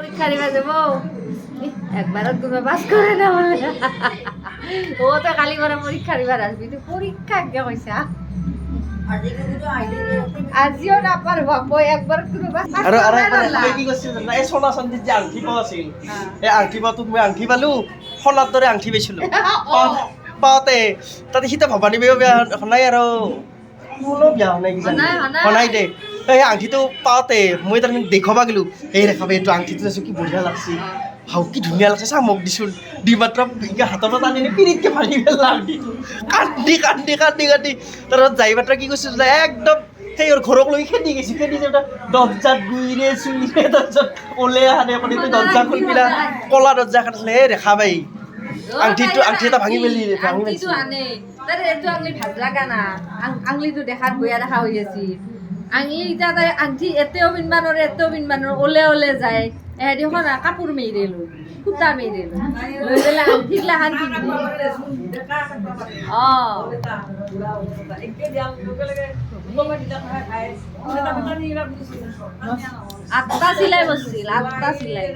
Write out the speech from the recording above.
পরীক্ষা দিবা যাবো একবারও তুমি পাস করে না বলে ও তো খালি করে পরীক্ষা দিবার আসবি তুই পরীক্ষা কে পয়সা আজিও না পারবা বই একবার তুমি পাস আৰু একবাৰ কি কৈছিল জানা এই সোণা চান্দিত যে আংঠি পাওঁ আছিল এই আংঠি পাওঁটোত মই আংঠি পালো সোণাৰ দৰে আংঠি পাইছিলোঁ পাওঁতে তাতে সীতা ভৱানী বায়ো বিয়া নাই আৰু কোনো বিয়া হোৱা নাই কিজানি হোৱা নাই দে সেই আংঠিটো পাওঁতে মই তাৰমানে দেখুৱাব গ'লোঁ এই দেখাব এইটো আংঠিটো আছোঁ কি বঢ়িয়া লাগছি হাও কি ধুনীয়া লাগছে চা মোক দিছোঁ দি মাত্ৰ হাতৰ পৰা টানি পিৰিতকৈ ভাঙি পেলালা আংঠিটো কান্দি কান্দি কান্দি কান্দি তাৰপিছত যাই মাত্ৰ কি কৈছোঁ যে একদম সেই ঘৰক লৈ খেদি গৈছে খেদি যাওঁতে দৰ্জাত গুইৰে চুইৰে তাৰপিছত ওলাই অহা দে আপুনি দৰ্জা খুলি পেলাই কলা দৰ্জা এখন আছিলে এই দেখা পাই আংঠি এটা ভাঙি পেলি আংলিটো আনে তাৰে এইটো আংলি ভাল লাগা না আংলিটো দেখাত বয়া দেখা হৈ আছিল আংলি এতিয়া তাই আংঠি এতেও পিনবা নৰে এতেও পিনবা নৰে ওলে ওলে যায় এহেদি এখন কাপোৰ মেৰিলে লৈ সূতা মেৰিলে লৈ পেলাই আংঠিগিলা হান পিন্ধি আঠটা চিলাই বসছিল 8টা চিলাই